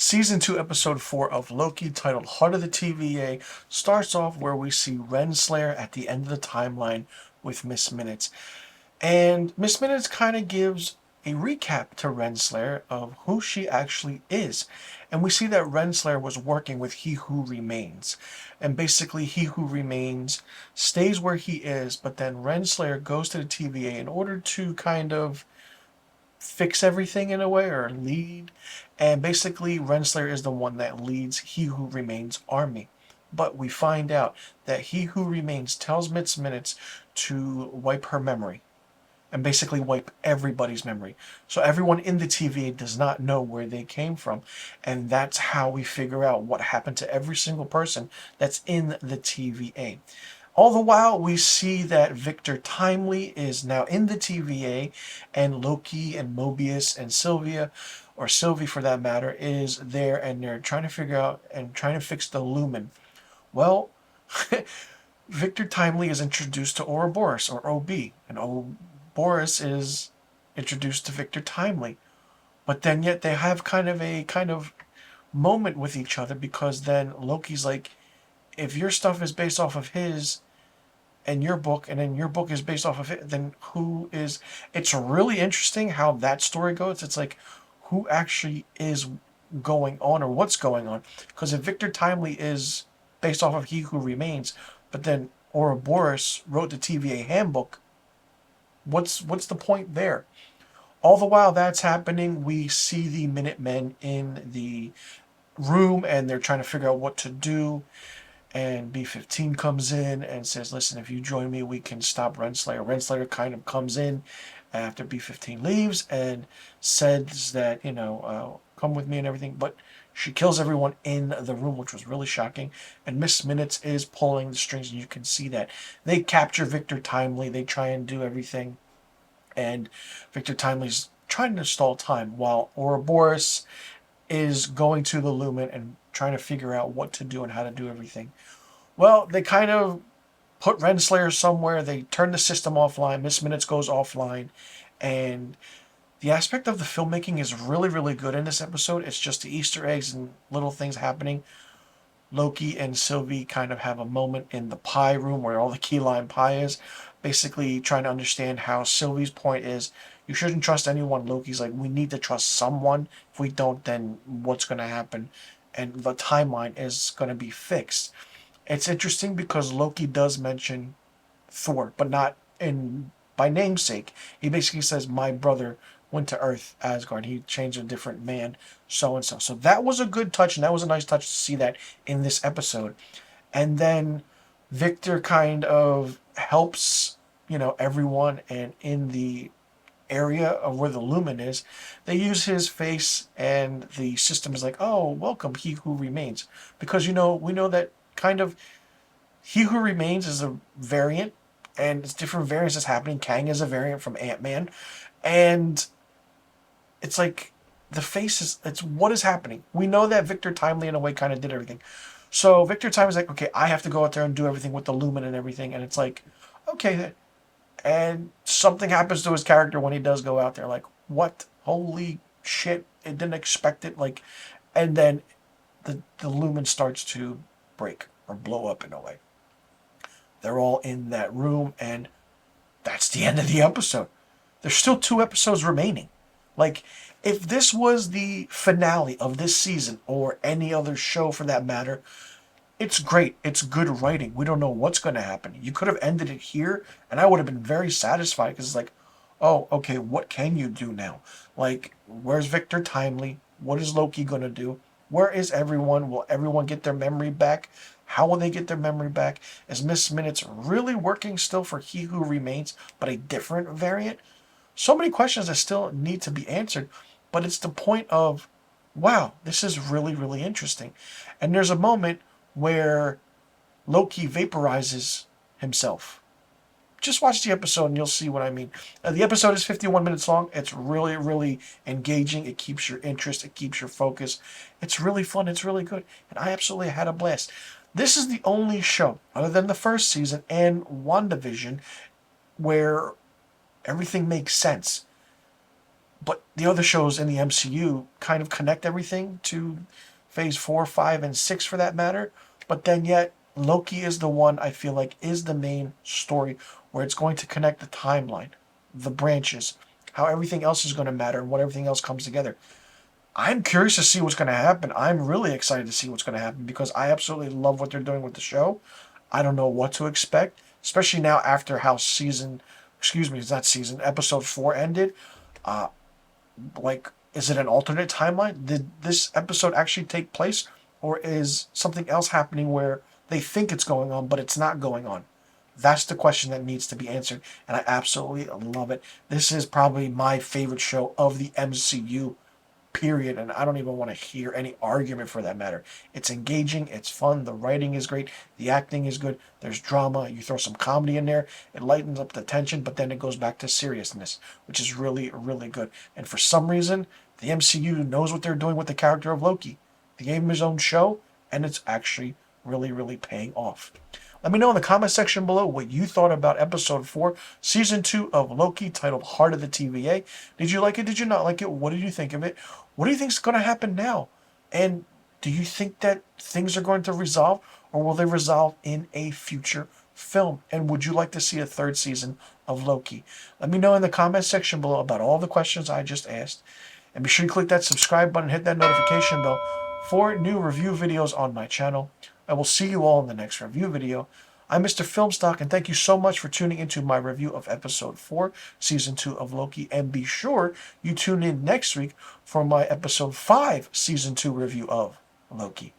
Season 2, Episode 4 of Loki, titled Heart of the TVA, starts off where we see Renslayer at the end of the timeline with Miss Minutes. And Miss Minutes kind of gives a recap to Renslayer of who she actually is. And we see that Renslayer was working with He Who Remains. And basically, He Who Remains stays where he is, but then Renslayer goes to the TVA in order to kind of fix everything in a way or lead. And basically, Renslayer is the one that leads He Who Remains army. But we find out that He Who Remains tells Miss Minutes to wipe her memory and basically wipe everybody's memory. So everyone in the TVA does not know where they came from. And that's how we figure out what happened to every single person that's in the TVA. All the while, we see that Victor Timely is now in the TVA, and Loki and Mobius and Sylvia, or Sylvie for that matter, is there, and they're trying to figure out and trying to fix the lumen. Well, Victor Timely is introduced to Ouroboros, or OB, and Ouroboros is introduced to Victor Timely. But then yet they have kind of moment with each other, because then Loki's like, if your stuff is based off of his and your book, and then your book is based off of it, then who is... It's really interesting how that story goes. It's like, who actually is going on, or what's going on? Because if Victor Timely is based off of He Who Remains, but then Ouroboros wrote the TVA handbook, what's the point there? All the while that's happening, we see the Minutemen in the room, and they're trying to figure out what to do. And B-15 comes in and says, listen, if you join me, we can stop Renslayer. Renslayer kind of comes in after B-15 leaves and says that, come with me and everything. But she kills everyone in the room, which was really shocking. And Miss Minutes is pulling the strings, and you can see that. They capture Victor Timely. They try and do everything. And Victor Timely's trying to stall time, while Ouroboros is going to the Lumen and trying to figure out what to do and how to do everything. Well, they kind of put Renslayer somewhere. They turn the system offline. Miss Minutes goes offline. And the aspect of the filmmaking is really, really good in this episode. It's just the Easter eggs and little things happening. Loki and Sylvie kind of have a moment in the pie room where all the key lime pie is, basically trying to understand how Sylvie's point is, you shouldn't trust anyone. Loki's like, we need to trust someone. If we don't, then what's going to happen? And the timeline is going to be fixed. It's interesting because Loki does mention Thor, but not in by namesake. He basically says, my brother went to Earth, Asgard. He changed a different man, so and so. So that was a good touch, and that was a nice touch to see that in this episode. And then Victor kind of helps, everyone, and in the area of where the lumen is, they use his face, and the system is like, oh, welcome, He Who Remains. Because, we know that kind of He Who Remains is a variant, and it's different variants that's happening. Kang is a variant from Ant-Man, and it's like the face is, it's what is happening. We know that Victor Timely in a way kind of did everything. So Victor Timely is like, okay, I have to go out there and do everything with the lumen and everything, and it's like, okay, and something happens to his character when he does go out there. Like, what? Holy shit! I didn't expect it. Like, and then the lumen starts to break or blow up in a way. They're all in that room, and that's the end of the episode. There's still 2 episodes remaining. Like, if this was the finale of this season, or any other show for that matter, it's great. It's good writing. We don't know what's going to happen. You could have ended it here, and I would have been very satisfied, because it's like, oh, okay, what can you do now? Like, where's Victor Timely? What is Loki going to do? Where is everyone? Will everyone get their memory back? How will they get their memory back? Is Miss Minutes really working still for He Who Remains, but a different variant? So many questions that still need to be answered, but it's the point of, wow, this is really, really interesting. And there's a moment where Loki vaporizes himself. Just watch the episode and you'll see what I mean. The episode is 51 minutes long. It's really, really engaging. It keeps your interest. It keeps your focus. It's really fun. It's really good. And I absolutely had a blast. This is the only show, other than the first season and WandaVision, where everything makes sense. But the other shows in the MCU kind of connect everything to phase 4, 5, and 6 for that matter. But then yet, Loki is the one I feel like is the main story where it's going to connect the timeline, the branches, how everything else is going to matter and what everything else comes together. I'm curious to see what's going to happen. I'm really excited to see what's going to happen because I absolutely love what they're doing with the show. I don't know what to expect, especially now after how it's not season, episode 4 ended. Uh, like, is it an alternate timeline? Did this episode actually take place? Or is something else happening where they think it's going on, but it's not going on? That's the question that needs to be answered, and I absolutely love it. This is probably my favorite show of the MCU, period, and I don't even want to hear any argument for that matter. It's engaging, it's fun, the writing is great, the acting is good, there's drama, you throw some comedy in there, it lightens up the tension, but then it goes back to seriousness, which is really, really good. And for some reason, the MCU knows what they're doing with the character of Loki. They gave him his own show, and it's actually really, really paying off. Let me know in the comment section below what you thought about episode 4, season 2 of Loki, titled Heart of the TVA. Did you like it? Did you not like it? What did you think of it? What do you think is going to happen now? And do you think that things are going to resolve, or will they resolve in a future film? And would you like to see a third season of Loki? Let me know in the comment section below about all the questions I just asked. And be sure to click that subscribe button, hit that notification bell for new review videos on my channel. I will see you all in the next review video. I'm Mr. Filmstock, and thank you so much for tuning into my review of Episode 4, Season 2 of Loki. And be sure you tune in next week for my Episode 5, Season 2 review of Loki.